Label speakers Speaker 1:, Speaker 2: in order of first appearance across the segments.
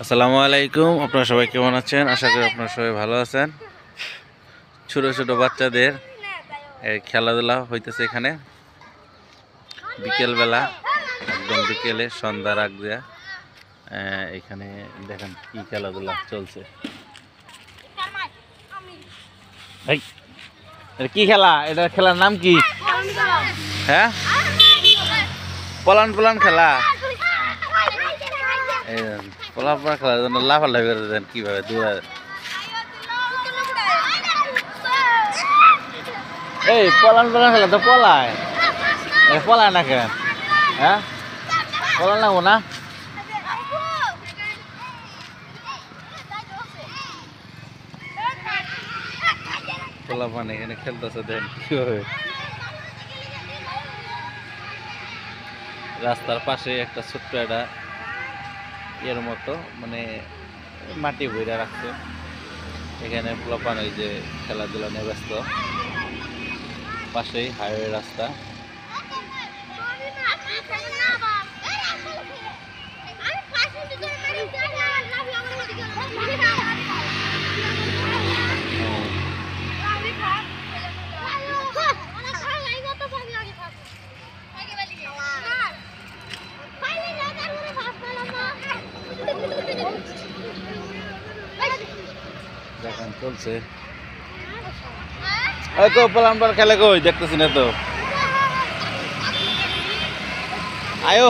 Speaker 1: আসসালামু আলাইকুম। আপনারা সবাই কেমন আছেন? আশা করি আপনারা সবাই ভালো আছেন। ছোট ছোট বাচ্চাদের খেলাধুলা হইতেছে এখানে বিকেলবেলা, একদম বিকেলে সন্ধ্যার আগ দিয়া এখানে দেখেন কি খেলাধুলা চলছে। এটা কি খেলা? এটা খেলার নাম কি? হ্যাঁ, পলান পলান খেলা। পলান পলান খেলার জন্য লাফালাফি করে দেন কিভাবে দূরে। এই পলান পলান খেলা তো পলায়, পলায় না কেন? হ্যাঁ, পলান লাগবো না? পোলা পানি এখানে খেলতেছে, দেন কিভাবে। রাস্তার পাশে একটা ছোট্ট একটা এর মতো মানে মাটি বইরা রাখছে, এখানে পোলা পানি যে খেলাধুলা নিয়ে ব্যস্ত। পাশেই হাইওয়ে রাস্তা। দেখান চলছে। ওই তো পলান পলান খেলে কই দেখতেছি না তো। আয়ো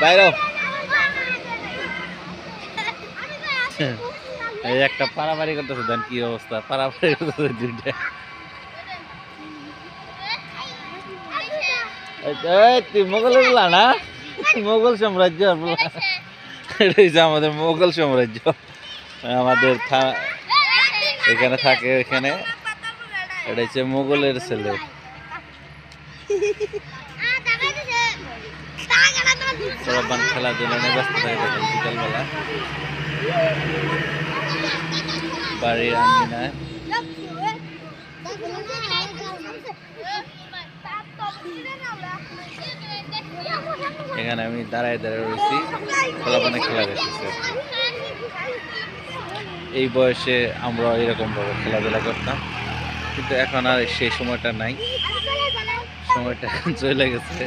Speaker 1: বাইরে। এই একটা পারাপারি করতেছে, দেন কি অবস্থা। পারাপারি করতেছে দুইটা। তুই মোগলের বলা না? মোগল সাম্রাজ্য আমাদের মোগল সাম্রাজ্য। আমাদের এখানে থাকে, এখানে এটা হচ্ছে মোগলের ছেলে। খেলাধুলা নিয়ে ব্যস্ত থাকে দেখেন বিকালবেলা বাড়ির আঙ্গিনায়। এখানে আমি দাঁড়ায় দাঁড়ায় রয়েছি, পোলাপানে খেলা দেখতেছে। এই বয়সে আমরা এরকম ভাবে খেলাধুলা করতাম, কিন্তু এখন আর সেই সময়টা নাই, সময়টা চলে গেছে।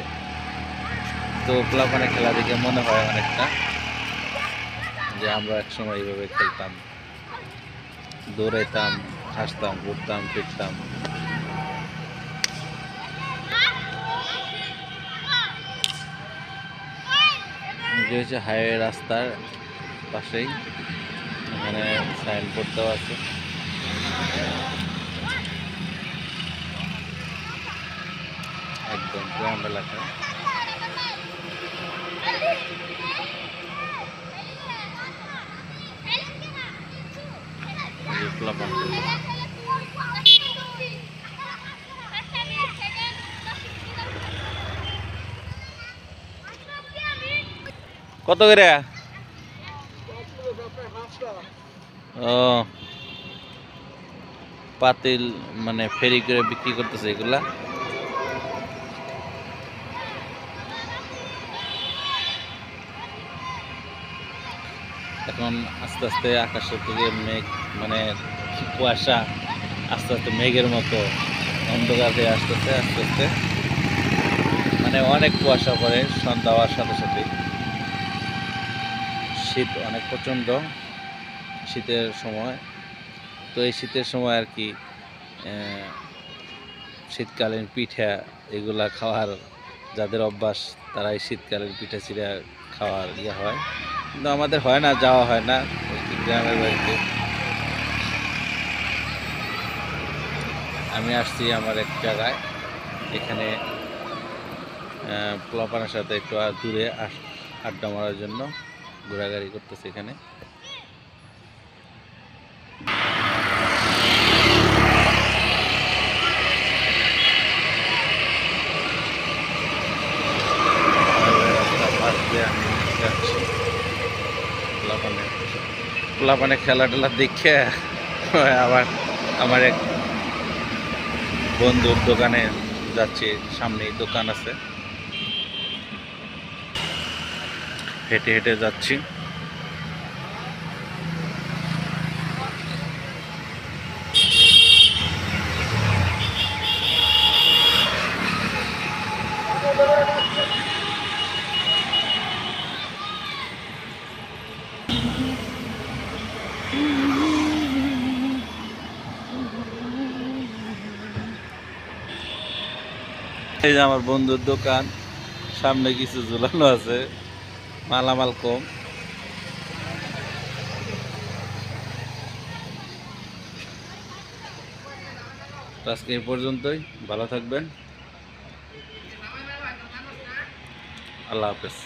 Speaker 1: তো পোলাপানে খেলা দেখে মনে হয় অনেকটা যে আমরা এক সময় এইভাবে খেলতাম, দৌড়াইতাম, হাসতাম, ঘুরতাম, ফিরতাম। যে হচ্ছে হাইওয়ে রাস্তার পাশেই, এখানে সাইনবোর্ড দেওয়া আছে। একদম গ্রাম এলাকা। কত করে? ও পাতিল মানে ফেরি করে বিক্রি করতেছে এগুলা। এখন আস্তে আস্তে আকাশের থেকে মেঘ মানে কুয়াশা আস্তে আস্তে মেঘের মতো অন্ধকার হয়ে আসতেছে আস্তে আস্তে, মানে অনেক কুয়াশা পড়ে সন্ধ্যা হওয়ার সাথে সাথে। শীত অনেক প্রচণ্ড, শীতের সময়। তো এই শীতের সময় আর কি শীতকালীন পিঠা এগুলা খাওয়ার যাদের অভ্যাস, তারা এই শীতকালীন পিঠা চিড়া খাওয়ার ইয়ে হয়, কিন্তু আমাদের হয় না, যাওয়া হয় না গ্রামের বাড়িতে। আমি আসছি আমার এক জায়গায়, এখানে পোলাপানের সাথে একটু দূরে আড্ডা মারার জন্য ঘোরাঘুরি করতেছে এখানে। পোলাপানে খেলা টেলা দেখে আবার আমার এক বন্ধুর দোকানে যাচ্ছি, সামনেই দোকান আছে। হেঁটে হেঁটে যাচ্ছি। এই যে আমার বন্ধুর দোকান, সামনে কিছু ঝুলানো আছে, মালামাল কম। তো আজকে এই পর্যন্তই, ভালো থাকবেন, আল্লাহ হাফেজ।